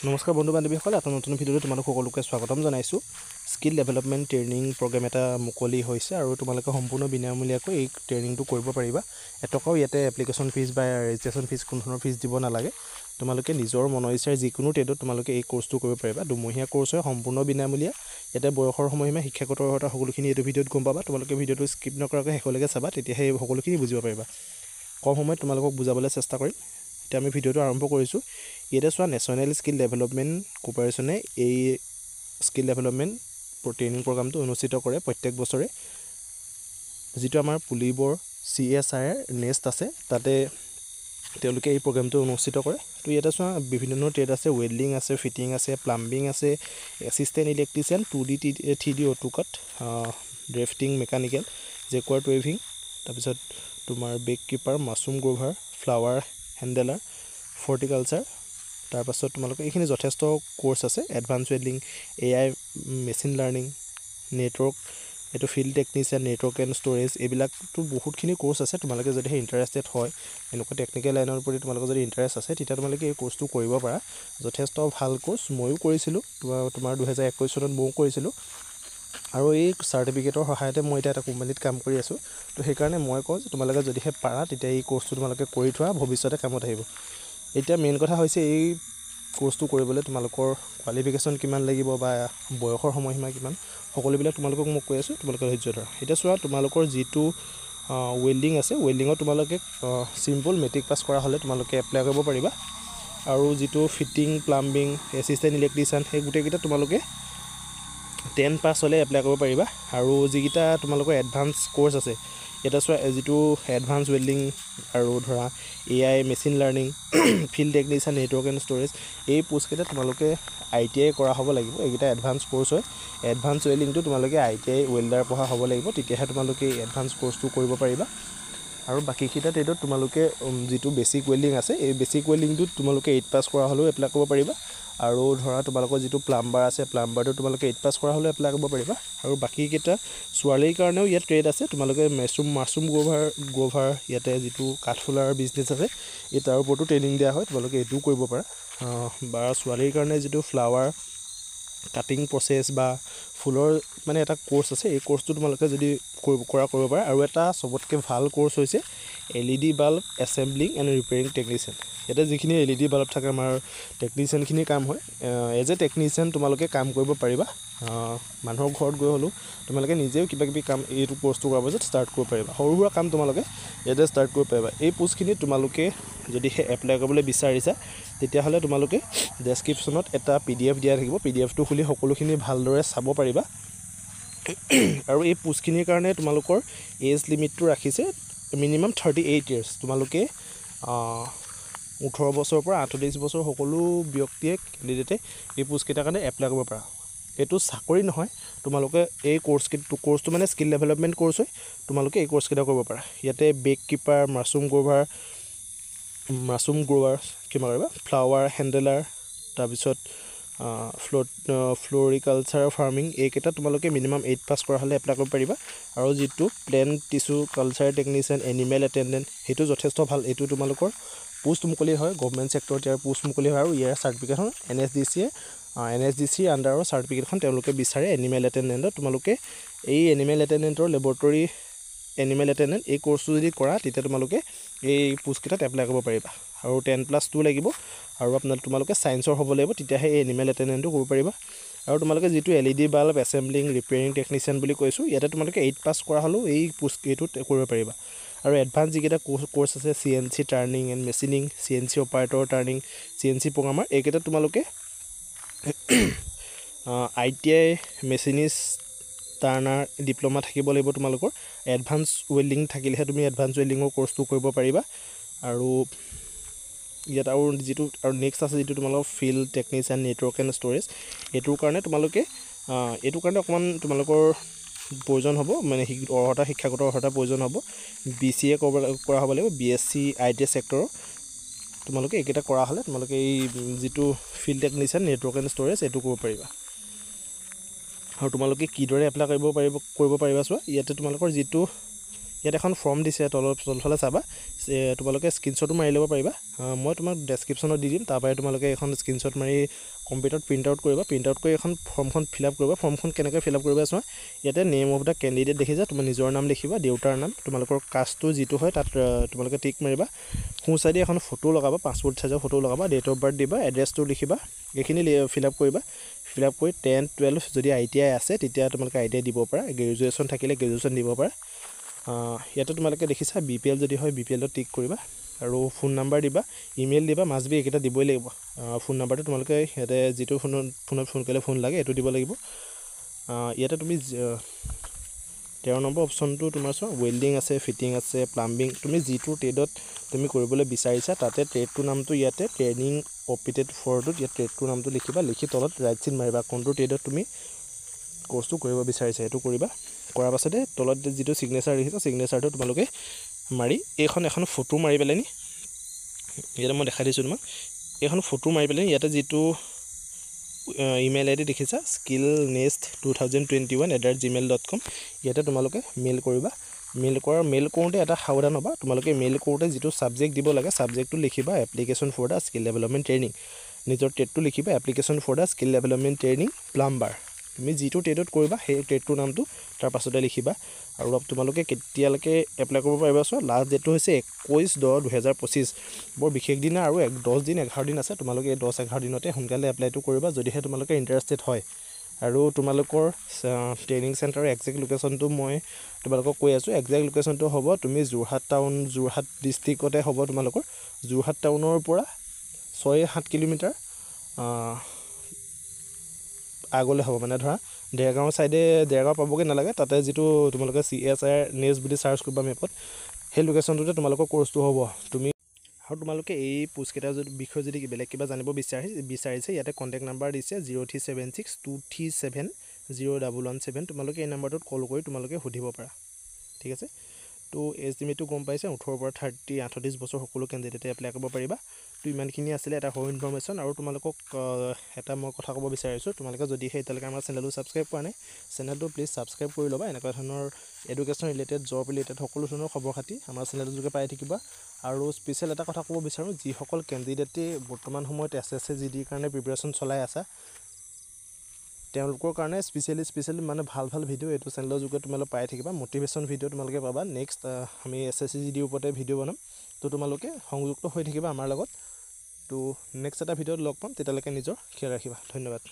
নমস্কাৰ বন্ধু বান্ধৱীসকল, এটা নতুন ভিডিঅ'লৈ তোমালোক সকলোকে স্বাগতম জনাইছোঁ। স্কিল ডেভেলপমেণ্ট ট্ৰেইনিং প্ৰগ্ৰেম এটা মুকলি হৈছে আৰু তোমালোকে সম্পূৰ্ণ বিনামূলীয়াকৈ এই ট্ৰেইনিংটো কৰিব পাৰিবা। এটকাও ইয়াতে এপ্লিকেশ্যন ফিজ বা ৰেজিষ্ট্ৰেশ্যন ফিজ কোনো ধৰণৰ ফিজ দিব নালাগে। তোমালোকে নিজৰ মনৰ ইচ্ছাৰে যিকোনো ট্ৰেডত তোমালোকে এই কোৰ্চটো কৰিব পাৰিবা। দুমহীয়া কোৰ্চ হয়, সম্পূৰ্ণ বিনামূলীয়া। ইয়াতে বয়সৰ সময়সীমা, শিক্ষাগত অৰ্হতা সকলোখিনি এইটো ভিডিঅ'ত গম পাবা। তোমালোকে ভিডিঅ'টো স্কিপ নকৰাকৈ শেষলৈকে চাবা, তেতিয়াহে এই সকলোখিনি বুজিব পাৰিবা। কম সময়ত তোমালোকক বুজাবলৈ চেষ্টা কৰিম। এতিয়া আমি ভিডিঅ'টো আৰম্ভ কৰিছোঁ। ইয়াতে চোৱা, নেশ্যনেল স্কিল ডেভেলপমেণ্ট কৰ্প'ৰেশ্যনে এই স্কিল ডেভেলপমেণ্ট ট্ৰেইনিং প্ৰগ্ৰামটো অনুষ্ঠিত কৰে প্ৰত্যেক বছৰে। যিটো আমাৰ পুলিবৰ CSIR নেষ্ট আছে, তাতে তেওঁলোকে এই প্ৰগ্ৰামটো অনুষ্ঠিত কৰে। তো ইয়াতে চোৱা, বিভিন্ন ধৰণৰ ট্ৰেড আছে, ৱেল্ডিং আছে, ফিটিং আছে, প্লাম্বিং আছে, assistant electrician, 2D 3D AutoCAD, drafting, mechanical, jacquard ৱেভিং, তাৰপিছত তোমাৰ bee keeper, mushroom grower, flower handler, horticulture. তাৰপাছত তোমালোকে এইখিনি যথেষ্ট কোৰ্চ আছে, advance welding, AI machine learning, network, এইটো field technician, network and storage, এইবিলাকতো বহুতখিনি কোৰ্চ আছে। তোমালোকে যদিহে ইণ্টাৰেষ্টেড হয়, এনেকুৱা টেকনিকেল লাইনৰ প্ৰতি তোমালোকৰ যদি ইণ্টাৰেষ্ট আছে, তেতিয়া তোমালোকে এই কোৰ্চটো কৰিব পাৰা। যথেষ্ট ভাল কোৰ্চ, ময়ো কৰিছিলোঁ, তোমাৰ 2021 চনত ময়ো কৰিছিলোঁ। আৰু এই চাৰ্টিফিকেটৰ সহায়তে মই এতিয়া এটা কোম্পানীত কাম কৰি আছোঁ। তো সেইকাৰণে মই কওঁ যে তোমালোকে যদিহে পাৰা, তেতিয়া এই কোৰ্চটো তোমালোকে কৰি থোৱা, ভৱিষ্যতে কামত আহিব। এতিয়া মেইন কথা হৈছে, এই কোৰ্চটো কৰিবলৈ তোমালোকৰ কোৱালিফিকেশ্যন কিমান লাগিব বা বয়সৰ সময়সীমা কিমান, সকলোবিলাক তোমালোকক মই কৈ আছোঁ, তোমালোকে ধৈৰ্য ধৰা। এতিয়া চোৱা, তোমালোকৰ যিটো ৱেল্ডিং আছে, ৱেল্ডিঙত তোমালোকে চিম্পল মেট্ৰিক পাছ কৰা হ'লে তোমালোকে এপ্লাই কৰিব পাৰিবা। আৰু যিটো ফিটিং, প্লাম্বিং, এছিষ্টেণ্ট ইলেক্ট্ৰিচিয়ান, সেই গোটেইকেইটা তোমালোকে 10 পাছ হ'লে এপ্লাই কৰিব পাৰিবা। আৰু যিকেইটা তোমালোকৰ এডভান্স কোৰ্চ আছে, ইয়াতে চোৱা, যিটো এডভান্স ৱেল্ডিং আৰু ধৰা AI machine learning, field technician, network and storage, এই পোষ্টকেইটা তোমালোকে ITI কৰা হ'ব লাগিব। এইকেইটা এডভান্স কোৰ্চ হয়। এডভান্স ৱেল্ডিংটো তোমালোকে ITI ৱেল্ডাৰ পঢ়া হ'ব লাগিব, তেতিয়াহে তোমালোকে এই এডভান্স কোৰ্চটো কৰিব পাৰিবা। আৰু বাকীকেইটা ট্ৰেডত তোমালোকে যিটো বেছিক ৱেল্ডিং আছে, এই বেছিক ৱেল্ডিংটোত তোমালোকে 8 পাছ কৰা হ'লেও এপ্লাই কৰিব পাৰিবা। আৰু ধৰা তোমালোকৰ যিটো প্লাম্বাৰ আছে, প্লাম্বাৰটো তোমালোকে 8 পাছ কৰা হ'লেও এপ্লাই কৰিব পাৰিবা। আৰু বাকীকেইটা ছোৱালীৰ কাৰণেও ইয়াত ট্ৰেড আছে। তোমালোকে মাছৰুম গ্ৰোভাৰ, ইয়াতে যিটো কাঠফুলাৰ বিজনেছ আছে, এই তাৰ ওপৰতো ট্ৰেইনিং দিয়া হয়, তোমালোকে এইটোও কৰিব পাৰা। বা ছোৱালীৰ কাৰণে যিটো ফ্লাৱাৰ কাটিং প্ৰচেছ বা ফুলৰ মানে এটা কোৰ্চ আছে, এই কোৰ্চটো তোমালোকে যদি কৰিব পাৰা। আৰু এটা চবতকৈ ভাল কোৰ্চ হৈছে LED bulb assembling and repairing technician. ইয়াতে যিখিনি LED বাল্ব থাকে, আমাৰ টেকনিচিয়ানখিনি কাম হয়। এজ এ টেকনিচিয়ান তোমালোকে কাম কৰিব পাৰিবা। মানুহৰ ঘৰত গৈ হ'লেও তোমালোকে নিজেও কিবাকিবি কাম এইটো কোৰ্চটো কৰাৰ পাছত ষ্টাৰ্ট কৰিব পাৰিবা। সৰু সুৰা কাম তোমালোকে ইয়াতে ষ্টাৰ্ট কৰিব পাৰিবা। এই পোষ্টখিনিত তোমালোকে যদিহে এপ্লাই কৰিবলৈ বিচাৰিছা, তেতিয়াহ'লে তোমালোকে ডেছক্ৰিপশ্যনত এটা PDF দিয়া থাকিব। PDFটো খুলি সকলোখিনি ভালদৰে চাব পাৰিবা। আৰু এই পোষ্টখিনিৰ কাৰণে তোমালোকৰ এজ লিমিটটো ৰাখিছে মিনিমাম 38 ইয়াৰ্ছ। তোমালোকে 18 বছৰৰ পৰা 48 বছৰ সকলো ব্যক্তিয়ে, কেণ্ডিডেটে এই পোষ্টকেইটাৰ কাৰণে এপ্লাই কৰিব পাৰা। এইটো চাকৰি নহয়, তোমালোকে এই কোৰ্চটো মানে স্কিল ডেভেলপমেণ্ট কোৰ্চ হয়। তোমালোকে এই কোৰ্চকেইটা কৰিব পাৰা। ইয়াতে বেক কিপাৰ, মাছৰুম গ্ৰোভাৰ কিবা কৰিবা, ফ্লাৱাৰ হেণ্ডেলাৰ, তাৰপিছত ফ্লৰিকালচাৰ ফাৰ্মিং, এইকেইটা তোমালোকে মিনিমাম 8 পাছ কৰা হ'লে এপ্লাই কৰিব পাৰিবা। আৰু যিটো plant tissue culture technician, animal attendant, সেইটো যথেষ্ট ভাল। এইটো তোমালোকৰ পোষ্ট মুকলি হয়, গভৰ্ণমেণ্ট ছেক্টৰত ইয়াৰ পোষ্ট মুকলি হয়। আৰু ইয়াৰ চাৰ্টিফিকেটখন NSDCৰ আণ্ডাৰৰ চাৰ্টিফিকেটখন তেওঁলোকে বিচাৰে এনিমেল এটেণ্ডেণ্টত। তোমালোকে এই এনিমেল এটেণ্ডেণ্টৰ লেবৰেটৰী এনিমেল এটেণ্ডেণ্ট এই কোৰ্চটো যদি কৰা, তেতিয়া তোমালোকে এই পোষ্টকেইটাত এপ্লাই কৰিব পাৰিবা। আৰু 10+2 লাগিব। আৰু তোমালোকে ছায়েন্সৰ হ'ব লাগিব, তেতিয়াহে এই এনিমেল এটেণ্ডেণ্টটো কৰিব পাৰিবা। আৰু তোমালোকে যিটো LED বাল্ব এছেম্বলিং ৰিপেয়াৰিং টেকনিচিয়ান বুলি কৈছোঁ, ইয়াতে তোমালোকে 8 পাছ কৰা হ'লেও এই এইটোত কৰিব পাৰিবা। আৰু এডভান্স যিকেইটা কোৰ্চ আছে, CNC turning and machining, CNC operator turning, CNC programmer, এইকেইটাত তোমালোকে ITI মেচিনিষ্ট টাৰ্ণাৰ ডিপ্ল'মা থাকিব লাগিব তোমালোকৰ। এডভান্স ৱেল্ডিং থাকিলেহে তুমি এডভান্স ৱেল্ডিঙৰ কোৰ্চটো কৰিব পাৰিবা। আৰু ইয়াত যিটো নেক্সট আছে, যিটো তোমালোকৰ field technician, network and storage, এইটোৰ কাৰণে অকণমান তোমালোকৰ প্ৰয়োজন হ'ব, মানে শিক্ষাগত অৰ্হতা প্ৰয়োজন হ'ব। BCA কৰা হ'ব লাগিব, BSc IT ছেক্টৰৰ। তোমালোকে এইকেইটা কৰা হ'লে তোমালোকে এই যিটো field technician, network and storage, এইটো কৰিব পাৰিবা। আৰু তোমালোকে কিদৰে এপ্লাই কৰিব পাৰিবা চোৱা, ইয়াতে তোমালোকৰ যিটো ইয়াত এখন ফৰ্ম দিছে তলফালে চাবা তোমালোকে স্ক্ৰীনশ্বটো মাৰি ল'ব পাৰিবা মই তোমাক ডেছক্ৰিপশ্যনত দি দিম তাৰ পৰাই তোমালোকে এখন স্ক্ৰীনশ্বট মাৰি কম্পিউটাৰত প্ৰিণ্ট আউট কৰিবা প্ৰিণ্ট আউট কৰি এখন ফৰ্মখন ফিল আপ কৰিবা ফৰ্মখন কেনেকৈ ফিল আপ কৰিবা চোৱা ইয়াতে নেম অফ দ্য কেণ্ডিডেট দেখিছা তোমাৰ নিজৰ নাম লিখিবা দেউতাৰ নাম তোমালোকৰ কাষ্টটো যিটো হয় তাত তোমালোকে টিক মাৰিবা সোঁ চাইডে এখন ফটো লগাবা পাছপোৰ্ট চাইজৰ ফটো লগাবা ডেট অফ বাৰ্থ দিবা এড্ৰেছটো লিখিবা এইখিনি ফিল আপ কৰিবা ফিল আপ কৰি 10, 12 যদি ITI আছে তেতিয়া তোমালোকে ITI দিব পাৰা গ্ৰেজুৱেশ্যন থাকিলে গ্ৰেজুৱেশ্যন দিব পাৰা ইয়াতে তোমালোকে দেখিছা BPL যদি হয় BPL টিক কৰিবা আৰু ফোন নাম্বাৰ দিবা ইমেইল দিবা মাষ্ট বি এইকেইটা দিবই লাগিব ফোন নাম্বাৰটো তোমালোকে ইয়াতে যিটো ফোনত ফোন কৰিলে ফোন লাগে এইটো দিব লাগিব ইয়াতে তুমি 13 নম্বৰ অপশ্যনটো তোমাৰ চোৱা ৱেল্ডিং আছে ফিটিং আছে প্লাম্বিং তুমি যিটো ট্ৰেডত তুমি কৰিবলৈ বিচাৰিছা তাতে ট্ৰেডটোৰ নামটো ইয়াতে ট্ৰেইনিং অপিটেড ফৰটোত ইয়াত ট্ৰেডটোৰ নামটো লিখিবা লিখি তলত ৰাইট চিন মাৰিবা কোনটো ট্ৰেডত তুমি কোৰ্সটো কৰিব বিচাৰিছা এইটো কৰিবা কৰাৰ পাছতে তলত যিটো সিগনেচাৰ দেখিছা সিগনেচাৰটো তোমালোকে মাৰি এখন ফটো মাৰি পেলানি ইয়াতে মই দেখাই দিছোঁ তোমাক এখন ফটো মাৰি পেলানি ইয়াতে যিটো ইমেইল আইডি দেখিছা skillnest2021@gmail.com ইয়াতে তোমালোকে মেইল কৰিবা মেইল কৰোঁতে এটা সাৱধান হ'বা তোমালোকে মেইল কৰোঁতে যিটো সাবজেক্ট দিব লাগে সাবজেক্টটো লিখিবা application for the skill development training নিজৰ ট্ৰেডটো লিখিবা application for the skill development training plumber তুমি যিটো ট্ৰেডত কৰিবা সেই ট্ৰেডটোৰ নামটো তাৰ পাছতে লিখিবা আৰু তোমালোকে কেতিয়ালৈকে এপ্লাই কৰিব পাৰিবা চোৱা লাষ্ট ডেটটো হৈছে 21/10/2025 বৰ বিশেষ দিনা আৰু 10 দিন 11 দিন আছে তোমালোকে এই 10-11 দিনতে সোনকালে এপ্লাইটো কৰিবা যদিহে তোমালোকে ইণ্টাৰেষ্টেড হয় আৰু তোমালোকৰ ট্ৰেইনিং চেণ্টাৰৰ একজেক্ট লোকেশ্যনটো মই তোমালোকক কৈ আছোঁ একজেক্ট লোকেশ্যনটো হ'ব তুমি যোৰহাট ডিষ্ট্ৰিক্টতে হ'ব তোমালোকৰ যোৰহাট টাউনৰ পৰা 6-7 কিলোমিটাৰ আগলৈ হ'ব মানে ধৰা দেৰগাঁও চাইডে দেৰগাঁও পাবগৈ নালাগে তাতে যিটো তোমালোকে CSR নেক্সট বুলি চাৰ্চ কৰিবা মেপত সেই লোকেশ্যনটোতে তোমালোকৰ কোৰ্সটো হ'ব তুমি আৰু তোমালোকে এই পোষ্টকেইটাৰ বিষয়ে যদি বেলেগ কিবা জানিব বিচাৰিছে ইয়াতে কণ্টেক্ট নাম্বাৰ দিছে 0376237017 তোমালোকে এই নাম্বাৰটোত কল কৰি তোমালোকে সুধিব পাৰা ঠিক আছে তো এজ লিমিটটো গম পাইছে 18 পৰা 38 বছৰ সকলো কেণ্ডিডেটে এপ্লাই কৰিব পাৰিবা তো ইমানখিনি আছিলে এটা সৰু ইনফৰমেশ্যন আৰু তোমালোকক এটা মই কথা ক'ব বিচাৰিছোঁ তোমালোকে যদিহে এতিয়ালৈকে আমাৰ চেনেলটো ছাবস্ক্ৰাইব কৰা নাই চেনেলটো প্লিজ ছাবস্ক্ৰাইব কৰি ল'বা এনেকুৱা ধৰণৰ এডুকেশ্যন ৰিলেটেড জব ৰিলেটেড সকলো ধৰণৰ খবৰ খাতি আমাৰ চেনেলটোৰ যোগে পাই থাকিবা আৰু স্পেচিয়েল এটা কথা ক'ব বিচাৰোঁ যিসকল কেণ্ডিডেটে বৰ্তমান সময়ত SSC-GDৰ কাৰণে প্ৰিপাৰেশ্যন চলাই আছা তেওঁলোকৰ কাৰণে স্পেচিয়েলি মানে ভাল ভিডিঅ' এইটো চেনেলৰ যোগে তোমালোকে পাই থাকিবা মটিভেশ্যন ভিডিঅ' তোমালোকে পাবা নেক্সট আমি SSC-GDৰ ওপৰতে ভিডিঅ' বনাম তো তোমালোকে সংযুক্ত হৈ থাকিবা আমাৰ লগত তো নেক্সট এটা ভিডিঅ'ত লগ পাম তেতিয়ালৈকে নিজৰ খেয়াল ৰাখিবা ধন্যবাদ